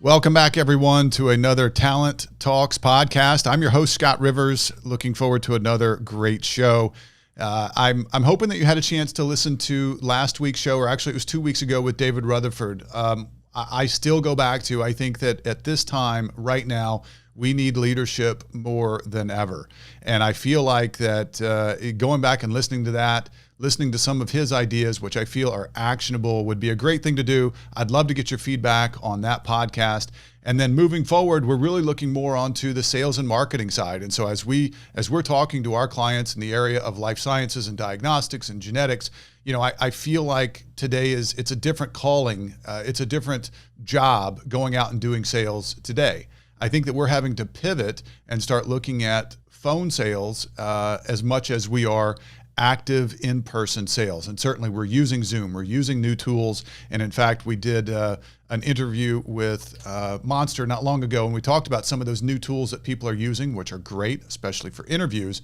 Welcome back, everyone, to another Talent Talks podcast. I'm your host, Scott Rivers. Looking forward to another great show. I'm hoping that you had a chance to listen to last week's show, or actually it was 2 weeks ago with David Rutherford. I still go back to, I think that at this time right now, we need leadership more than ever. And I feel like that going back and listening to that, listening to some of his ideas, which I feel are actionable, would be a great thing to do. I'd love to get your feedback on that podcast. And then moving forward, we're really looking more onto the sales and marketing side. And so as we're talking to our clients in the area of life sciences and diagnostics and genetics, you know, I feel like today it's a different calling. It's a different job going out and doing sales today. I think that we're having to pivot and start looking at phone sales as much as we are active in-person sales. And certainly we're using Zoom, we're using new tools. And in fact, we did an interview with Monster not long ago, and we talked about some of those new tools that people are using, which are great, especially for interviews.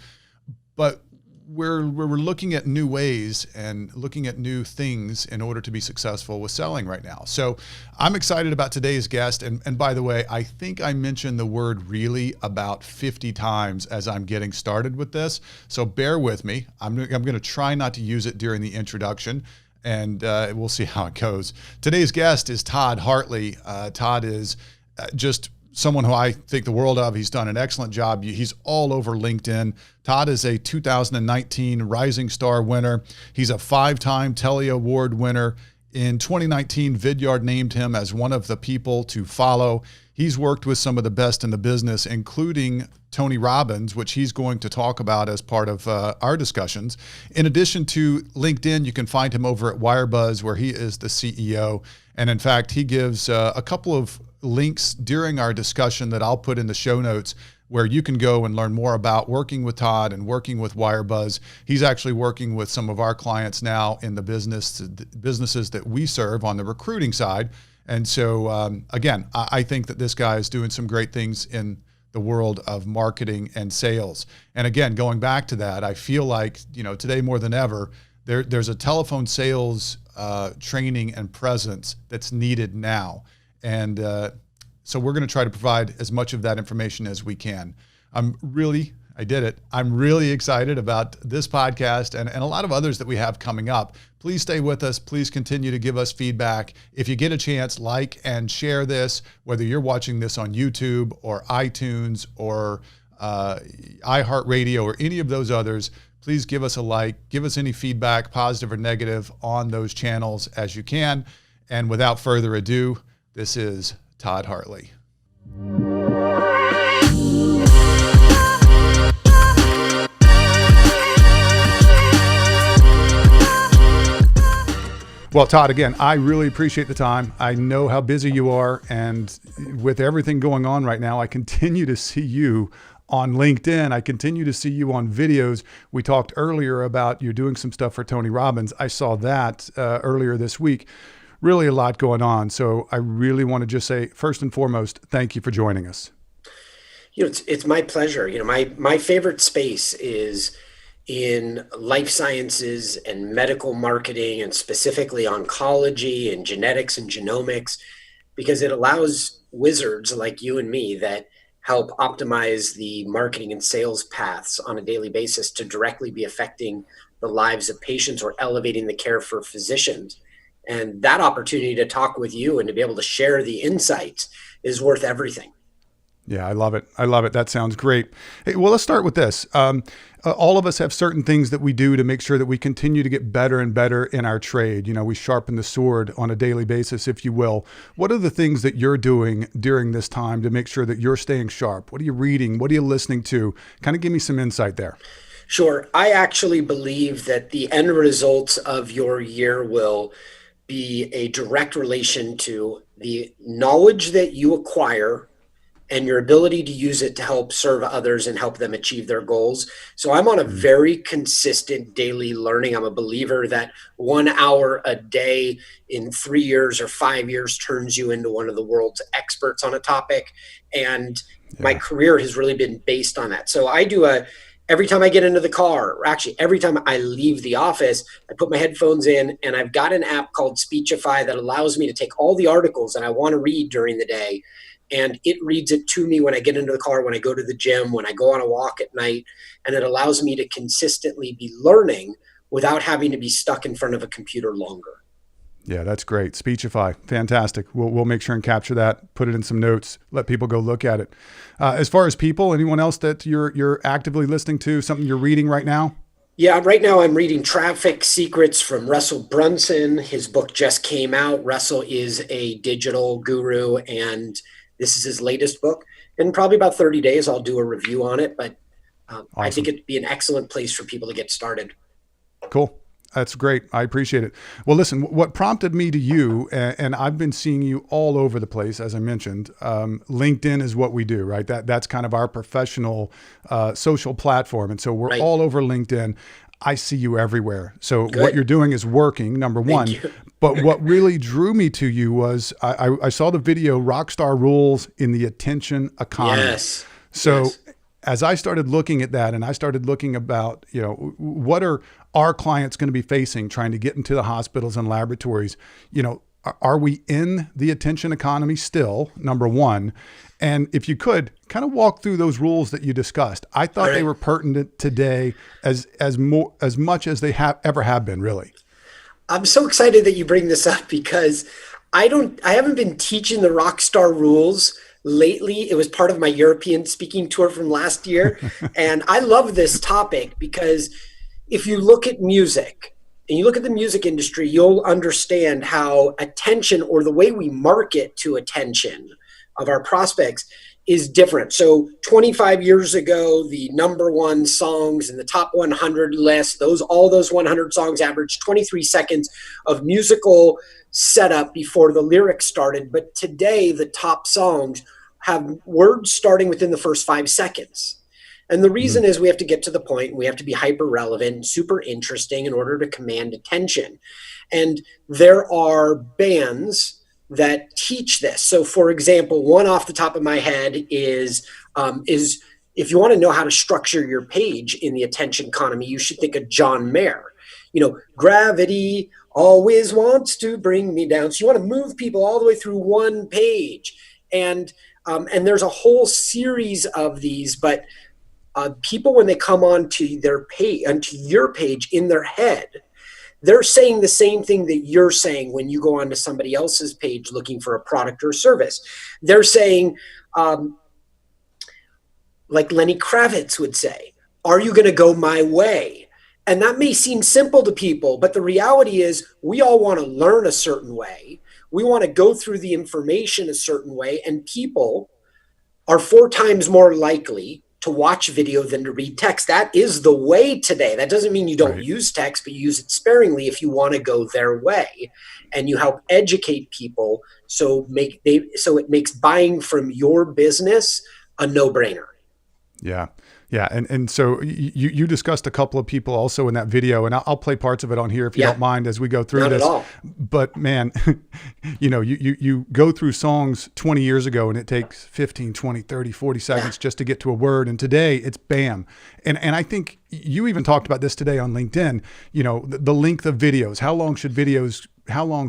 But we're looking at new ways and looking at new things in order to be successful with selling right now. So I'm excited about today's guest. And by the way, I think I mentioned the word really about 50 times as I'm getting started with this. So bear with me. I'm going to try not to use it during the introduction, and we'll see how it goes. Today's guest is Todd Hartley. Todd is just someone who I think the world of. He's done an excellent job. He's all over LinkedIn. Todd is a 2019 Rising Star winner. He's a 5-time Telly Award winner. In 2019, Vidyard named him as one of the people to follow. He's worked with some of the best in the business, including Tony Robbins, which he's going to talk about as part of our discussions. In addition to LinkedIn, you can find him over at Wirebuzz, where he is the CEO. And in fact, he gives a couple of links during our discussion that I'll put in the show notes, where you can go and learn more about working with Todd and working with Wirebuzz. He's actually working with some of our clients now in the businesses that we serve on the recruiting side. And so, again, I think that this guy is doing some great things in the world of marketing and sales. And again, going back to that, I feel like, you know, today more than ever, there's a telephone sales training and presence that's needed now. And so we're going to try to provide as much of that information as we can. I'm really excited about this podcast and a lot of others that we have coming up. Please stay with us. Please continue to give us feedback. If you get a chance, like and share this, whether you're watching this on YouTube or iTunes or iHeartRadio or any of those others. Please give us a like, give us any feedback, positive or negative, on those channels as you can. And without further ado, this is Todd Hartley. Well, Todd, again, I really appreciate the time. I know how busy you are, and with everything going on right now, I continue to see you on LinkedIn. I continue to see you on videos. We talked earlier about you doing some stuff for Tony Robbins. I saw that earlier this week. Really a lot going on. So I really want to just say, first and foremost, thank you for joining us. You know, it's my pleasure. You know, my favorite space is in life sciences and medical marketing, and specifically oncology and genetics and genomics, because it allows wizards like you and me that help optimize the marketing and sales paths on a daily basis to directly be affecting the lives of patients or elevating the care for physicians. And that opportunity to talk with you and to be able to share the insights is worth everything. Yeah, I love it. I love it. That sounds great. Hey, well, let's start with this. All of us have certain things that we do to make sure that we continue to get better and better in our trade. You know, we sharpen the sword on a daily basis, if you will. What are the things that you're doing during this time to make sure that you're staying sharp? What are you reading? What are you listening to? Kind of give me some insight there. Sure. I actually believe that the end results of your year will be a direct relation to the knowledge that you acquire and your ability to use it to help serve others and help them achieve their goals. So I'm on a very consistent daily learning. I'm a believer that 1 hour a day in 3 years or 5 years turns you into one of the world's experts on a topic. And my career has really been based on that. So I do a every time I get into the car, or actually every time I leave the office, I put my headphones in and I've got an app called Speechify that allows me to take all the articles that I want to read during the day, and it reads it to me when I get into the car, when I go to the gym, when I go on a walk at night, and it allows me to consistently be learning without having to be stuck in front of a computer longer. Yeah, that's great. Speechify, fantastic. We'll make sure and capture that, put it in some notes, let people go look at it. As far as people, anyone else that you're actively listening to, something you're reading right now? Yeah, right now I'm reading Traffic Secrets from Russell Brunson. His book just came out. Russell is a digital guru, and this is his latest book. In probably about 30 days, I'll do a review on it, but Awesome. I think it'd be an excellent place for people to get started. Cool. That's great. I appreciate it. Well, listen, what prompted me to you, and I've been seeing you all over the place, as I mentioned, LinkedIn is what we do, right? That's kind of our professional social platform. And so we're Right. all over LinkedIn. I see you everywhere. So Good. what you're doing is working, number one. you. But what really drew me to you was I saw the video, Rockstar Rules in the Attention Economy. Yes. So Yes. as I started looking at that, and I started looking about, what are our clients going to be facing trying to get into the hospitals and laboratories? Are we in the attention economy still, number one? And if you could kind of walk through those rules that you discussed, I thought they were pertinent today as much as they ever have been, really. I'm so excited that you bring this up because I haven't been teaching the Rockstar Rules lately. It was part of my European speaking tour from last year. And I love this topic because if you look at music and you look at the music industry, you'll understand how attention, or the way we market to attention of our prospects, is different. So 25 years ago, the number one songs in the top 100 list, all those 100 songs averaged 23 seconds of musical setup before the lyrics started. But today, the top songs have words starting within the first 5 seconds. And the reason is we have to get to the point, we have to be hyper relevant, super interesting in order to command attention. And there are bands that teach this. So for example, one off the top of my head is if you want to know how to structure your page in the attention economy, you should think of John Mayer. Gravity always wants to bring me down. So you want to move people all the way through one page. And there's a whole series of these, but people, when they come onto their page, onto your page in their head, they're saying the same thing that you're saying when you go onto somebody else's page looking for a product or service. They're saying, like Lenny Kravitz would say, "Are you going to go my way?" And that may seem simple to people, but the reality is we all want to learn a certain way. We want to go through the information a certain way, and people are 4 times more likely to watch video than to read text. That is the way today. That doesn't mean you don't use text, but you use it sparingly if you want to go their way. And you help educate people so it makes buying from your business a no-brainer. Yeah. Yeah. And so you discussed a couple of people also in that video, and I'll play parts of it on here if you don't mind as we go through this. Not at all. But man, you go through songs 20 years ago and it takes 15, 20, 30, 40 seconds just to get to a word. And today it's bam. And I think you even talked about this today on LinkedIn, the length of videos. How long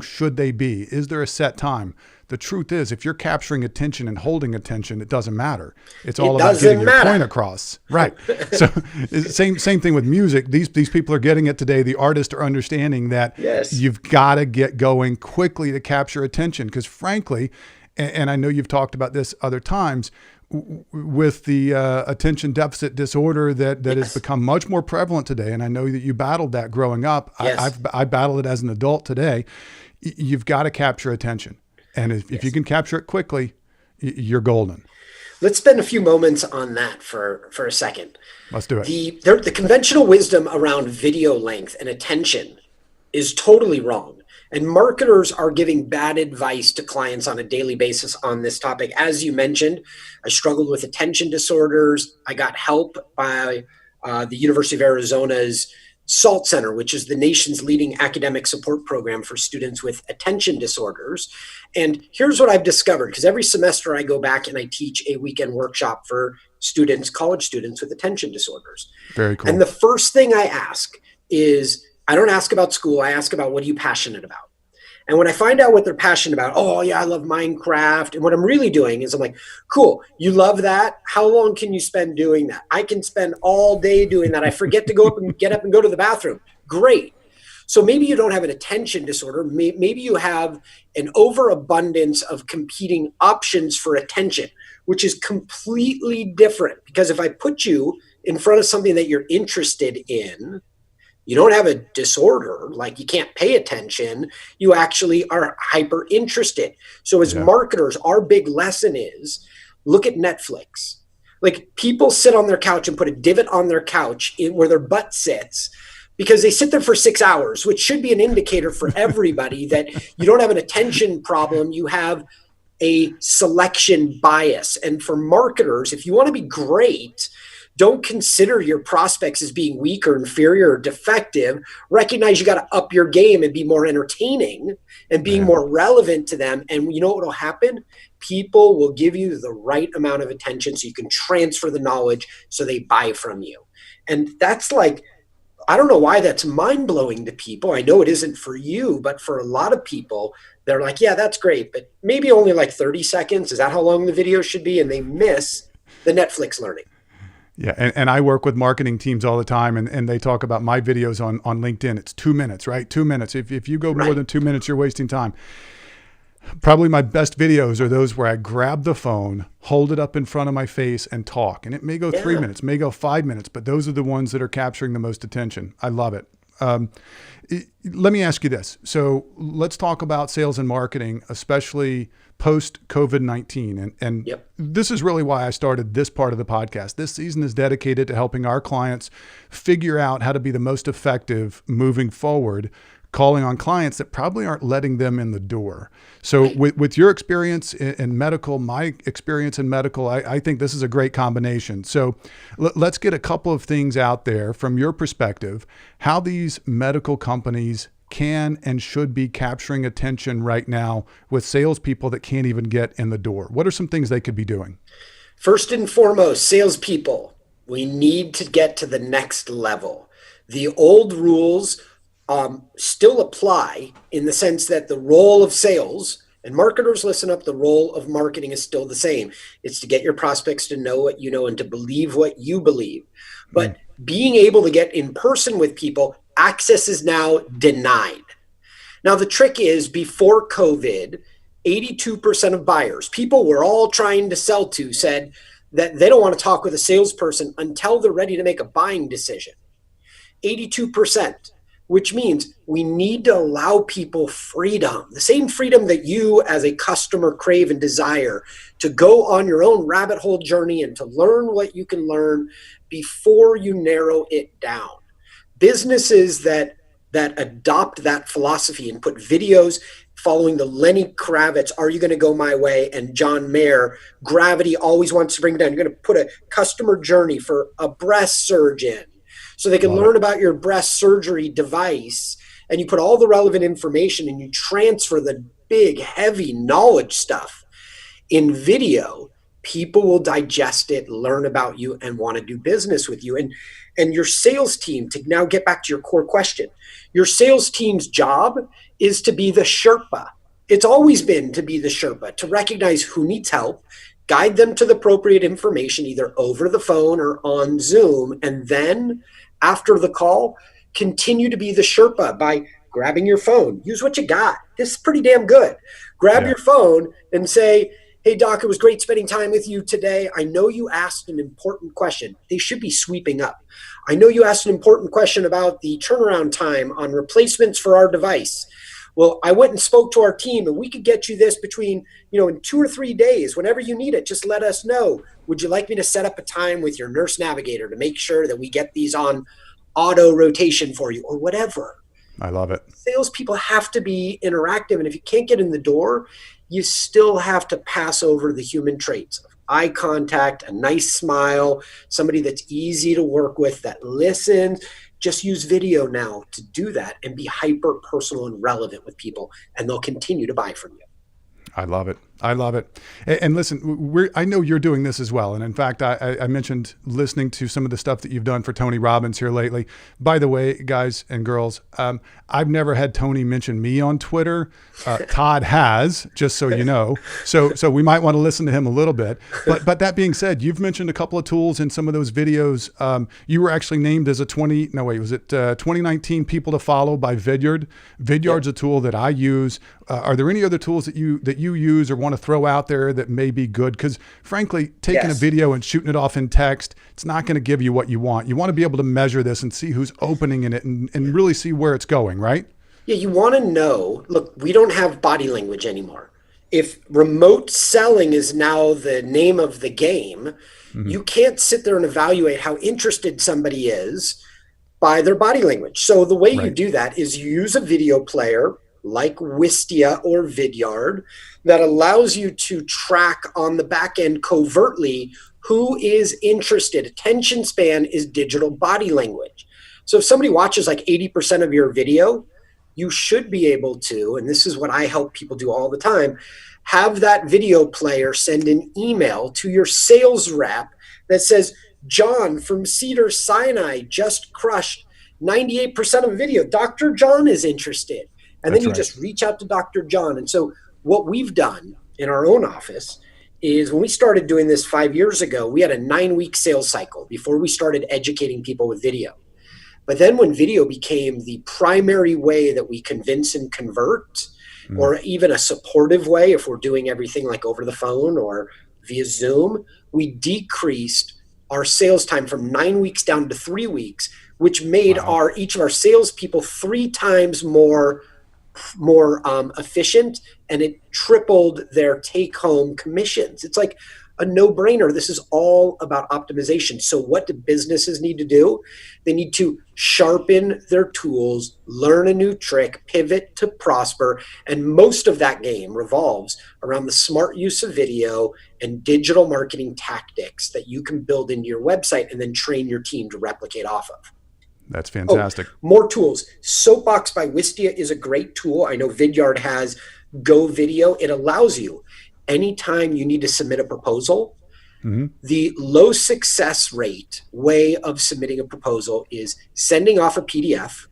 should they be? Is there a set time? The truth is, if you're capturing attention and holding attention, it doesn't matter. It's all about getting your point across. Right. So same thing with music. These people are getting it today. The artists are understanding that you've got to get going quickly to capture attention. Because frankly, and I know you've talked about this other times, with the attention deficit disorder that has become much more prevalent today. And I know that you battled that growing up. I battled it as an adult today. You've got to capture attention. And if you can capture it quickly, you're golden. Let's spend a few moments on that for a second. Let's do it. The conventional wisdom around video length and attention is totally wrong. And marketers are giving bad advice to clients on a daily basis on this topic. As you mentioned, I struggled with attention disorders. I got help by the University of Arizona's SALT Center, which is the nation's leading academic support program for students with attention disorders. And here's what I've discovered, because every semester I go back and I teach a weekend workshop for students, college students with attention disorders. Very cool. And the first thing I ask is, I don't ask about school. I ask about, what are you passionate about? And when I find out what they're passionate about, oh yeah, I love Minecraft. And what I'm really doing is I'm like, cool, you love that. How long can you spend doing that? I can spend all day doing that. I forget to get up and go to the bathroom. Great. So maybe you don't have an attention disorder. Maybe you have an overabundance of competing options for attention, which is completely different. Because if I put you in front of something that you're interested in, you don't have a disorder, like you can't pay attention. You actually are hyper interested. So as marketers, our big lesson is, look at Netflix. Like, people sit on their couch and put a divot on their couch where their butt sits, because they sit there for 6 hours, which should be an indicator for everybody that you don't have an attention problem. You have a selection bias. And for marketers, if you want to be great, don't consider your prospects as being weak or inferior or defective. Recognize you got to up your game and be more entertaining and being more relevant to them. And you know what will happen? People will give you the right amount of attention so you can transfer the knowledge so they buy from you. And that's like, I don't know why that's mind-blowing to people. I know it isn't for you, but for a lot of people, they're like, yeah, that's great, but maybe only like 30 seconds. Is that how long the video should be? And they miss the Netflix learning. Yeah, and I work with marketing teams all the time, and they talk about my videos on LinkedIn. It's 2 minutes, right? 2 minutes. If you go more than 2 minutes, you're wasting time. Probably my best videos are those where I grab the phone, hold it up in front of my face, and talk. And it may go 3 minutes, may go 5 minutes, but those are the ones that are capturing the most attention. I love it. Let me ask you this. So let's talk about sales and marketing, especially post COVID-19. And this is really why I started this part of the podcast. This season is dedicated to helping our clients figure out how to be the most effective moving forward, calling on clients that probably aren't letting them in the door. So with your experience in medical, my experience in medical, I think this is a great combination. So let's get a couple of things out there from your perspective, how these medical companies can and should be capturing attention right now with salespeople that can't even get in the door. What are some things they could be doing? First and foremost, salespeople, we need to get to the next level. The old rules still apply, in the sense that the role of sales, and marketers, listen up, the role of marketing is still the same. It's to get your prospects to know what you know and to believe what you believe. But being able to get in person with people, access is now denied. Now, the trick is, before COVID, 82% of buyers, people we're all trying to sell to, said that they don't want to talk with a salesperson until they're ready to make a buying decision. 82%. Which means we need to allow people freedom, the same freedom that you as a customer crave and desire, to go on your own rabbit hole journey and to learn what you can learn before you narrow it down. Businesses that adopt that philosophy and put videos following the Lenny Kravitz, Are You Going to Go My Way, and John Mayer, Gravity Always Wants to Bring It Down. You're going to put a customer journey for a breast surgeon, so they can learn about your breast surgery device, and you put all the relevant information and you transfer the big, heavy knowledge stuff in video. People will digest it, learn about you, and want to do business with you. And your sales team, to now get back to your core question, your sales team's job is to be the Sherpa. It's always been to be the Sherpa, to recognize who needs help, guide them to the appropriate information, either over the phone or on Zoom, and then after the call, continue to be the Sherpa by grabbing your phone. Use what you got. This is pretty damn good. Grab your phone and say, hey, Doc, it was great spending time with you today. I know you asked an important question. They should be sweeping up. I know you asked an important question about the turnaround time on replacements for our device. Well, I went and spoke to our team, and we could get you this between, in 2 or 3 days. Whenever you need it, just let us know. Would you like me to set up a time with your nurse navigator to make sure that we get these on auto rotation for you, or whatever? I love it. Salespeople have to be interactive. And if you can't get in the door, you still have to pass over the human traits of eye contact, a nice smile, somebody that's easy to work with, that listens. Just use video now to do that and be hyper personal and relevant with people, and they'll continue to buy from you. I love it. I love it. And listen, I know you're doing this as well. And in fact, I mentioned listening to some of the stuff that you've done for Tony Robbins here lately. By the way, guys and girls, I've never had Tony mention me on Twitter. Todd has, just so you know. So we might want to listen to him a little bit. But that being said, you've mentioned a couple of tools in some of those videos. You were actually named as 2019 People to Follow by Vidyard. Vidyard's a tool that I use. Are there any other tools that you use or want to throw out there that may be good? Because frankly, taking a video and shooting it off in text, it's not going to give you what you want. You want to be able to measure this and see who's opening in it and really see where it's going, right? Yeah, you want to know, look, we don't have body language anymore. If remote selling is now the name of the game, you can't sit there and evaluate how interested somebody is by their body language. So the way you do that is you use a video player like Wistia or Vidyard that allows you to track on the back end covertly who is interested. Attention span is digital body language. So if somebody watches like 80% of your video, you should be able to, and this is what I help people do all the time, have that video player send an email to your sales rep that says, John from Cedar Sinai just crushed 98% of the video. Dr. John is interested. And then you just reach out to Dr. John. And so what we've done in our own office is when we started doing this 5 years ago, we had a 9-week sales cycle before we started educating people with video. But then when video became the primary way that we convince and convert, or even a supportive way, if we're doing everything like over the phone or via Zoom, we decreased our sales time from 9 weeks down to 3 weeks, which made each of our salespeople 3 times more efficient, and it tripled their take-home commissions. It's like a no-brainer. This is all about optimization. So what do businesses need to do? They need to sharpen their tools, learn a new trick, pivot to prosper, and most of that game revolves around the smart use of video and digital marketing tactics that you can build into your website and then train your team to replicate off of. That's fantastic. More tools. Soapbox by Wistia is a great tool. I know Vidyard has Go Video. It allows you, anytime you need to submit a proposal, the low success rate way of submitting a proposal is sending off a PDF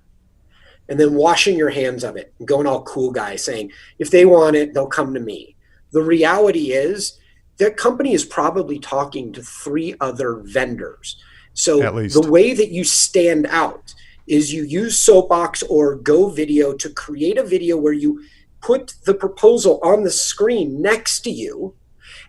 and then washing your hands of it and going all cool guy saying, if they want it, they'll come to me. The reality is that company is probably talking to 3 other vendors. So the way that you stand out is you use Soapbox or Go Video to create a video where you put the proposal on the screen next to you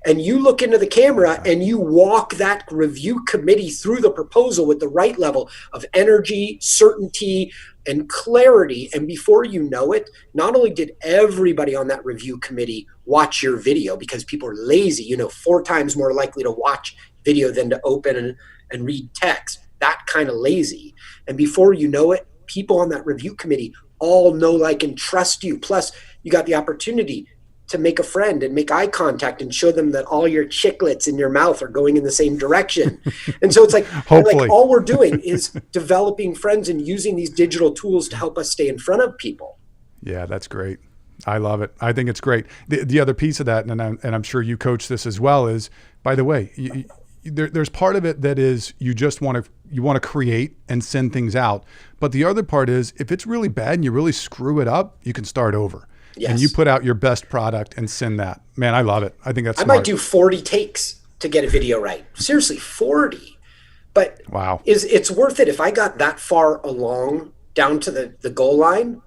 and you look into the camera and you walk that review committee through the proposal with the right level of energy, certainty, and clarity. And before you know it, not only did everybody on that review committee watch your video, because people are lazy, 4 times more likely to watch video than to open and read text, that kind of lazy. And before you know it, people on that review committee all know, like, and trust you. Plus, you got the opportunity to make a friend and make eye contact and show them that all your chiclets in your mouth are going in the same direction. And so it's like, all we're doing is developing friends and using these digital tools to help us stay in front of people. Yeah, that's great. I love it. I think it's great. The other piece of that, and I'm sure you coach this as well, is, by the way, there's part of it that is you want to create and send things out. But the other part is, if it's really bad and you really screw it up, you can start over. Yes. And you put out your best product and send that. Man, I love it. I think that's smart. I might do 40 takes to get a video right. Seriously, 40. But wow, it's worth it. If I got that far along down to the goal line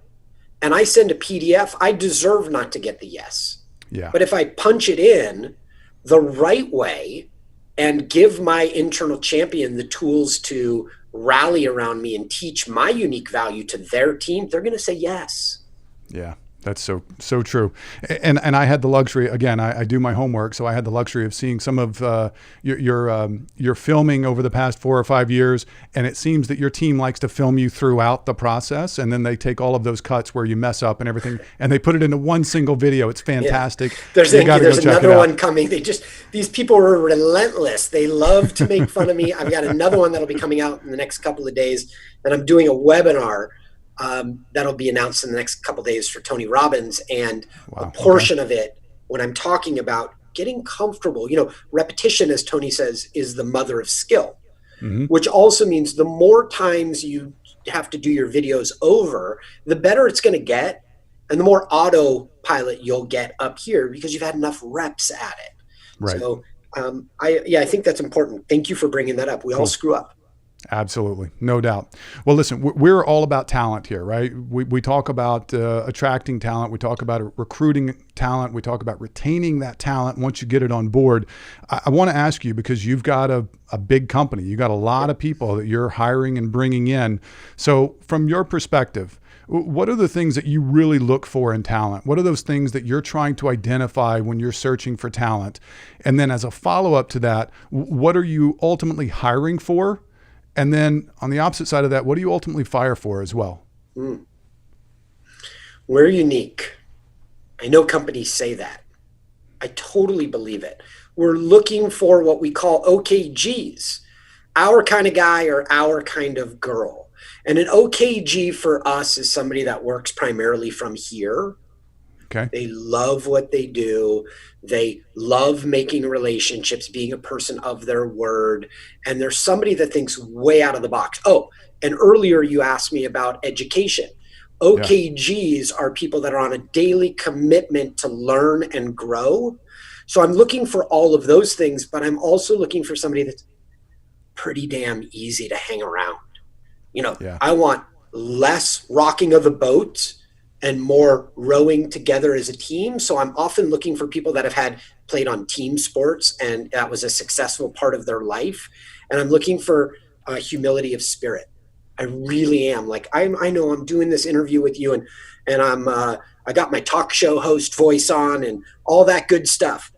and I send a PDF, I deserve not to get the yes. Yeah. But if I punch it in the right way and give my internal champion the tools to rally around me and teach my unique value to their team, they're going to say yes. Yeah. That's so true. And I had the luxury, again, I do my homework, so I had the luxury of seeing some of your filming over the past 4 or 5 years, and it seems that your team likes to film you throughout the process, and then they take all of those cuts where you mess up and everything, and they put it into one single video. It's fantastic. Yeah. There's another one coming. These people are relentless. They love to make fun of me. I've got another one that'll be coming out in the next couple of days, and I'm doing a webinar that'll be announced in the next couple of days for Tony Robbins, and a portion of it when I'm talking about getting comfortable. Repetition, as Tony says, is the mother of skill, Hmm. which also means the more times you have to do your videos over, the better it's going to get. And the more autopilot you'll get up here because you've had enough reps at it. Right. So, I think that's important. Thank you for bringing that up. We all Cool. screw up. Absolutely. No doubt. Well, listen, we're all about talent here, right? We talk about attracting talent. We talk about recruiting talent. We talk about retaining that talent once you get it on board. I want to ask you, because you've got a big company, you got a lot of people that you're hiring and bringing in. So from your perspective, what are the things that you really look for in talent? What are those things that you're trying to identify when you're searching for talent? And then as a follow-up to that, what are you ultimately hiring for? And then on the opposite side of that, what do you ultimately fire for as well? Mm. We're unique. I know companies say that. I totally believe it. We're looking for what we call OKGs, our kind of guy or our kind of girl. And an OKG for us is somebody that works primarily from here. Okay. They love what they do. They love making relationships, being a person of their word. And there's somebody that thinks way out of the box. Oh, and earlier you asked me about education. Yeah. OKGs are people that are on a daily commitment to learn and grow. So I'm looking for all of those things, but I'm also looking for somebody that's pretty damn easy to hang around. Yeah. I want less rocking of the boat and more rowing together as a team. So I'm often looking for people that have played on team sports and that was a successful part of their life. And I'm looking for humility of spirit. I really am. Like I know I'm doing this interview with you, and I got my talk show host voice on and all that good stuff.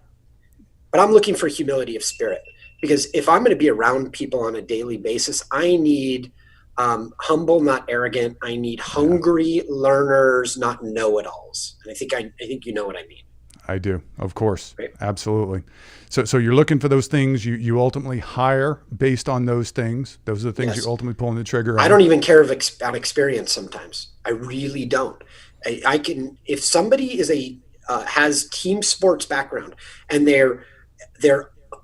But I'm looking for humility of spirit because if I'm going to be around people on a daily basis, I need humble, not arrogant. I need Yeah. hungry learners, not know-it-alls. And I think you know what I mean, I do. Of course. right? Absolutely. So you're looking for those things. You ultimately hire based on those things. Those are the things you Yes. ultimately pulling the trigger I on. don't even care about experience sometimes. I really don't. I can if somebody has team sports background and they're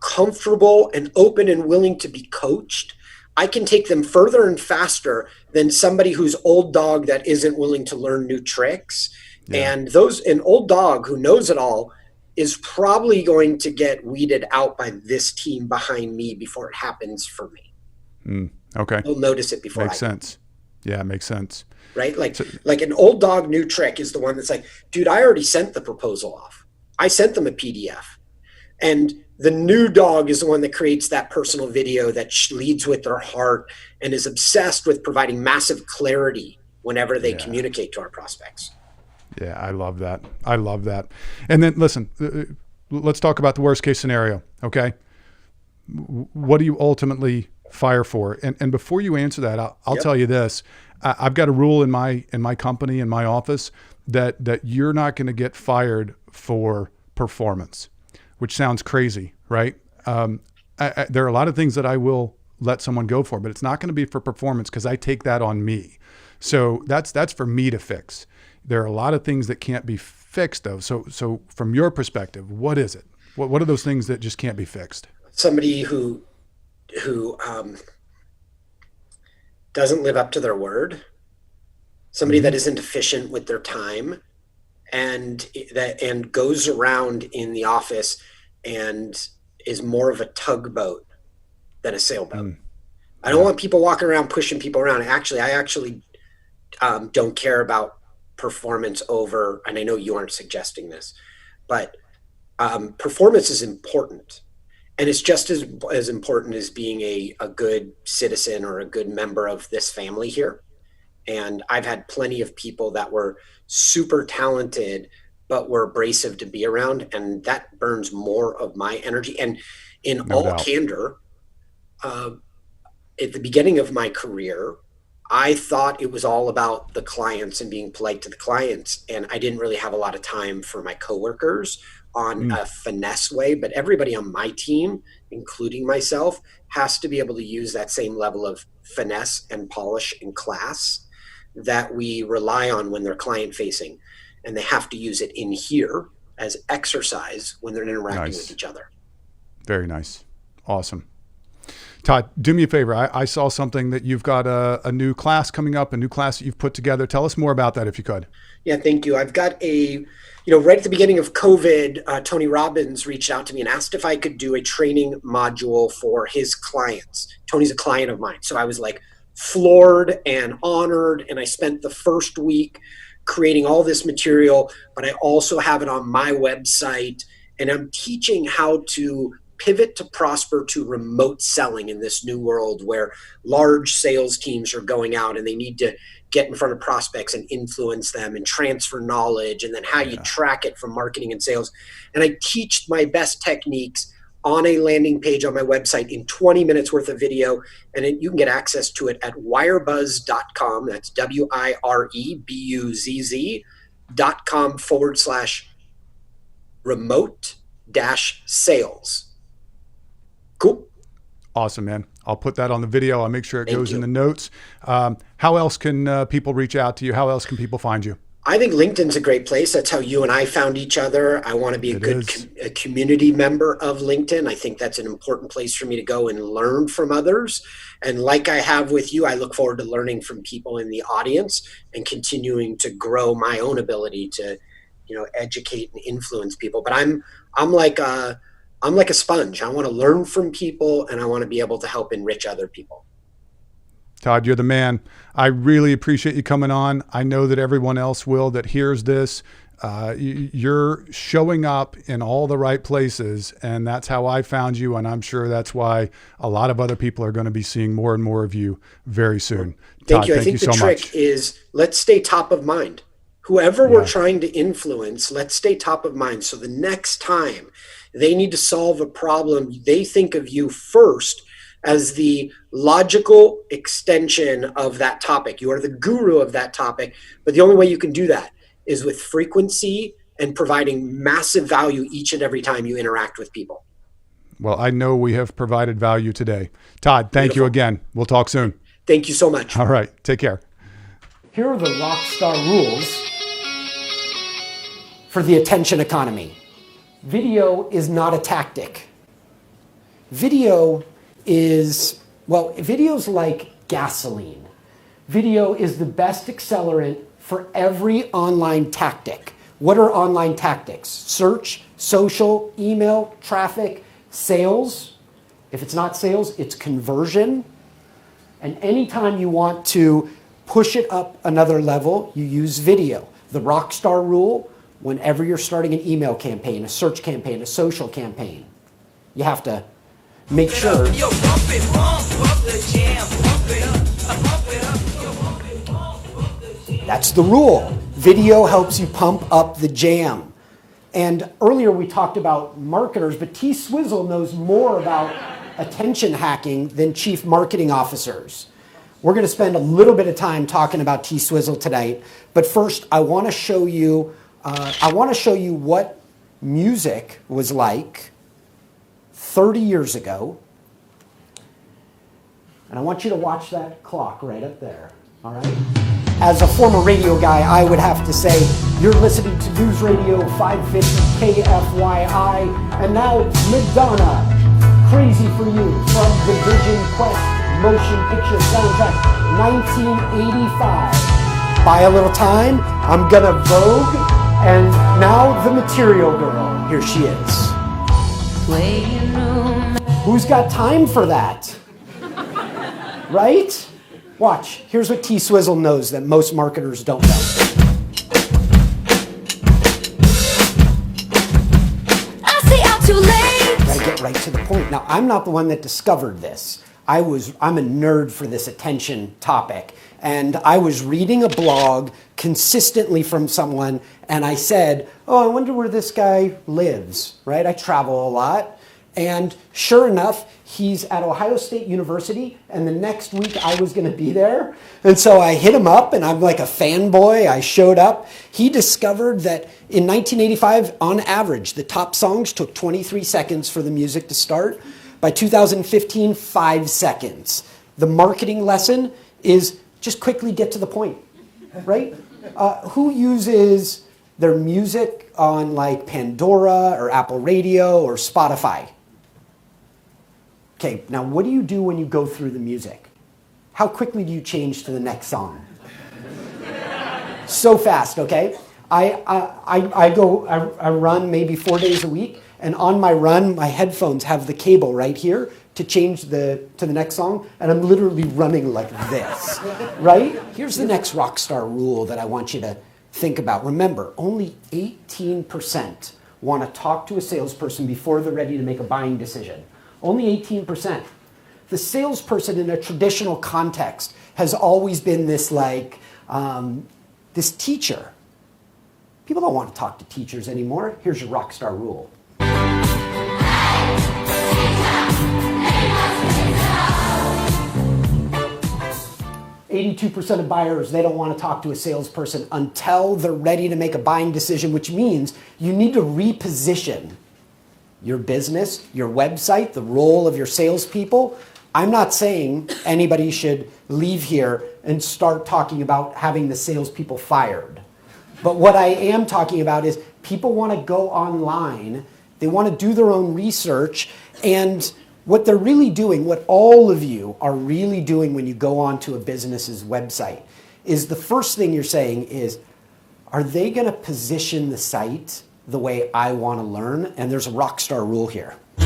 comfortable and open and willing to be coached, I can take them further and faster than somebody who's old dog that isn't willing to learn new tricks. Yeah. And an old dog who knows it all is probably going to get weeded out by this team behind me before it happens for me. Okay. They'll notice it before Makes I do. sense. Yeah. Makes sense. Right? Like So, like an old dog new trick is the one that's like, dude, I already sent the proposal off. I sent them a PDF. And the new dog is the one that creates that personal video that leads with their heart and is obsessed with providing massive clarity whenever they yeah. communicate to our prospects. Yeah. I love that. I love that. And then listen, let's talk about the worst case scenario. Okay. What do you ultimately fire for? And before you answer that, I'll Yep. tell you this. I've got a rule in my company, in my office, that you're not going to get fired for performance, which sounds crazy, right? There are a lot of things that I will let someone go for, but it's not going to be for performance because I take that on me. So that's for me to fix. There are a lot of things that can't be fixed though. So from your perspective, what is it? What are those things that just can't be fixed? Somebody who doesn't live up to their word, somebody Mm-hmm. that isn't efficient with their time, and goes around in the office and is more of a tugboat than a sailboat. Mm, I don't yeah. want people walking around pushing people around. I actually don't care about performance over, and I know you aren't suggesting this, but performance is important. And it's just as important as being a good citizen or a good member of this family here. And I've had plenty of people that were super talented, but were abrasive to be around. And that burns more of my energy. And in No all doubt. candor, uh, at the beginning of my career, I thought it was all about the clients and being polite to the clients. And I didn't really have a lot of time for my coworkers on Mm, a finesse way. But everybody on my team, including myself, has to be able to use that same level of finesse and polish and class that we rely on when they're client facing. And they have to use it in here. as exercise when they're interacting Nice. with each other. Very nice. Awesome. Todd, do me a favor. I saw something that you've got a new class coming up, a new class that you've put together. Tell us more about that if you could. Yeah, thank you. I've got right at the beginning of COVID, Tony Robbins reached out to me and asked if I could do a training module for his clients. Tony's a client of mine. So I was like floored and honored. And I spent the first week creating all this material, but I also have it on my website. And I'm teaching how to pivot to prosper to remote selling in this new world where large sales teams are going out and they need to get in front of prospects and influence them and transfer knowledge, and then how you track it from marketing and sales. And I teach my best techniques on a landing page on my website in 20 minutes worth of video. And you can get access to it at wirebuzz.com. That's wirebuzz.com/remote-sales. Cool. Awesome, man. I'll put that on the video. I'll make sure it goes in the notes. How else can people reach out to you? How else can people find you? I think LinkedIn's a great place. That's how you and I found each other. I want to be a good community member of LinkedIn. I think that's an important place for me to go and learn from others. And like I have with you, I look forward to learning from people in the audience and continuing to grow my own ability to, educate and influence people. But I'm like a sponge. I want to learn from people and I want to be able to help enrich other people. Todd, you're the man. I really appreciate you coming on. I know that everyone else will that hears this. You're showing up in all the right places, and that's how I found you, and I'm sure that's why a lot of other people are going to be seeing more and more of you very soon. Thank you. I think the trick is let's stay top of mind. Whoever we're trying to influence, let's stay top of mind. So the next time they need to solve a problem, they think of you first as the logical extension of that topic. You are the guru of that topic, but the only way you can do that is with frequency and providing massive value each and every time you interact with people. Well, I know we have provided value today. Todd, thank you again. We'll talk soon. Thank you so much. All right. Take care. Here are the rockstar rules for the attention economy. Video is not a tactic. Video's like gasoline. Video is the best accelerant for every online tactic. What are online tactics? Search, social, email, traffic, sales. If it's not sales, it's conversion. And anytime you want to push it up another level, you use video. The rockstar rule, whenever you're starting an email campaign, a search campaign, a social campaign, you have to make sure. That's the rule. Video helps you pump up the jam. And earlier we talked about marketers, but T Swizzle knows more about attention hacking than chief marketing officers. We're going to spend a little bit of time talking about T Swizzle tonight, but first I want to show you what music was like 30 years ago. And I want you to watch that clock right up there, all right? As a former radio guy, I would have to say, you're listening to News Radio 550 KFYI, and now Madonna, Crazy for You, from the Vision Quest motion picture soundtrack, 1985. Buy a little time, I'm gonna Vogue, and now the Material Girl, here she is. Who's got time for that? Right? Watch. Here's what T Swizzle knows that most marketers don't know. I say I'm too late. Gotta get right to the point. Now, I'm not the one that discovered this. I'm a nerd for this attention topic. And I was reading a blog consistently from someone, and I said, oh, I wonder where this guy lives, right? I travel a lot. And sure enough, he's at Ohio State University, and the next week I was going to be there. And so I hit him up, and I'm like a fanboy. I showed up. He discovered that in 1985, on average, the top songs took 23 seconds for the music to start. By 2015, 5 seconds. The marketing lesson is just quickly get to the point, right? Who uses their music on like Pandora or Apple Radio or Spotify. Okay, now what do you do when you go through the music? How quickly do you change to the next song? So fast, okay? I run maybe 4 days a week, and on my run, my headphones have the cable right here to change to the next song, and I'm literally running like this, right? Here's the next rock star rule that I want you to think about. Remember, only 18% want to talk to a salesperson before they're ready to make a buying decision. Only 18%. The salesperson in a traditional context has always been this like, this teacher. People don't want to talk to teachers anymore. Here's your rock star rule. 82% of buyers, they don't want to talk to a salesperson until they're ready to make a buying decision, which means you need to reposition your business, your website, the role of your salespeople. I'm not saying anybody should leave here and start talking about having the salespeople fired. But what I am talking about is people want to go online, they want to do their own research, and what they're really doing, what all of you are really doing when you go onto a business's website, is the first thing you're saying is, are they going to position the site the way I want to learn? And there's a rock star rule here. But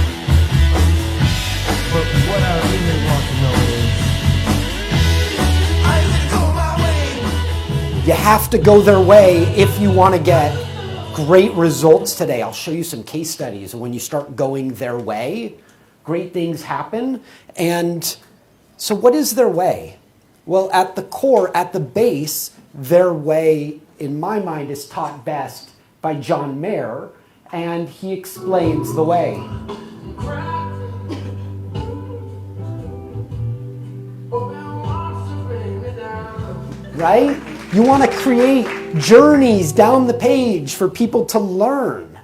what I really want to know is, You have to go their way if you want to get great results today. I'll show you some case studies. When you start going their way, great things happen. And so what is their way? Well, at the core, at the base, their way, in my mind, is taught best by John Mayer, and he explains the way. Right? You want to create journeys down the page for people to learn.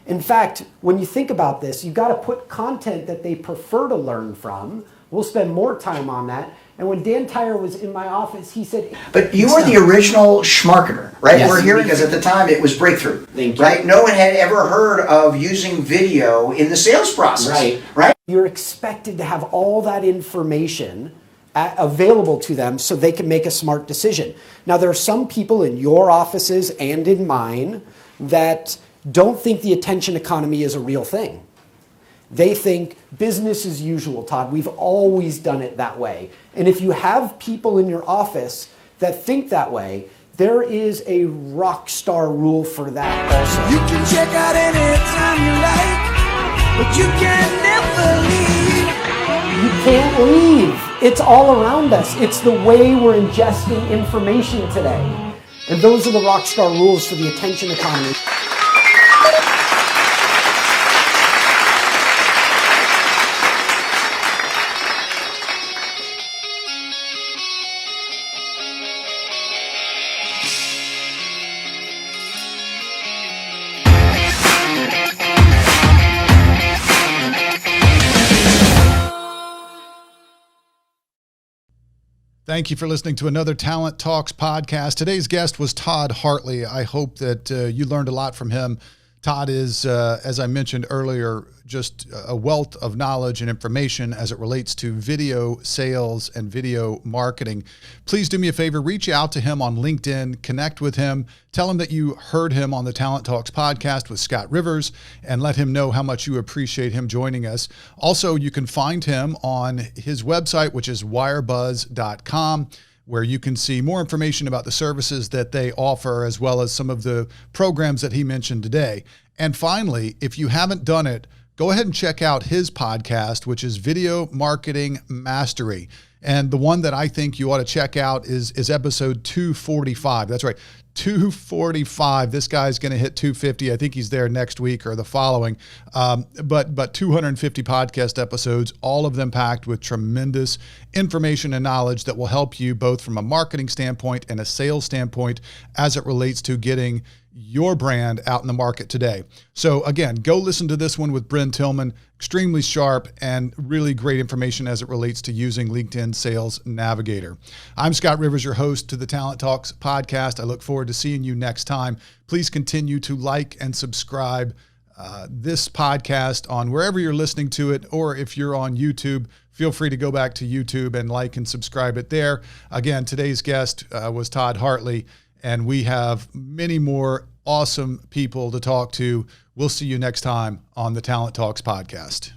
In fact, when you think about this, you've got to put content that they prefer to learn from. We'll spend more time on that. And when Dan Tyre was in my office, he said... But you were the original schmarketer, right? Yes. We're hearing, because at the time it was breakthrough. Thank you. Right? No one had ever heard of using video in the sales process. Right? You're expected to have all that information available to them so they can make a smart decision. Now, there are some people in your offices and in mine that don't think the attention economy is a real thing. They think business as usual, Todd. We've always done it that way. And if you have people in your office that think that way, there is a rock star rule for that also. you can check out anytime you like, but you can never leave. You can't leave. It's all around us. It's the way we're ingesting information today. And those are the rock star rules for the attention economy. Thank you for listening to another Talent Talks podcast. Today's guest was Todd Hartley. I hope that you learned a lot from him. Todd is, as I mentioned earlier, just a wealth of knowledge and information as it relates to video sales and video marketing. Please do me a favor, reach out to him on LinkedIn, connect with him, tell him that you heard him on the Talent Talks podcast with Scott Rivers, and let him know how much you appreciate him joining us. Also, you can find him on his website, which is wirebuzz.com, where you can see more information about the services that they offer, as well as some of the programs that he mentioned today. And finally, if you haven't done it, go ahead and check out his podcast, which is Video Marketing Mastery. And the one that I think you ought to check out is episode 245. That's right, 245. This guy's going to hit 250. I think he's there next week or the following. But 250 podcast episodes, all of them packed with tremendous information and knowledge that will help you both from a marketing standpoint and a sales standpoint as it relates to getting your brand out in the market today. So again, go listen to this one with Bryn Tillman, extremely sharp and really great information as it relates to using LinkedIn Sales Navigator. I'm Scott Rivers, your host to the Talent Talks podcast. I look forward to seeing you next time. Please continue to like and subscribe this podcast on wherever you're listening to it, or if you're on YouTube, feel free to go back to YouTube and like and subscribe it there. Again, today's guest was Todd Hartley, and we have many more awesome people to talk to. We'll see you next time on the Talent Talks podcast.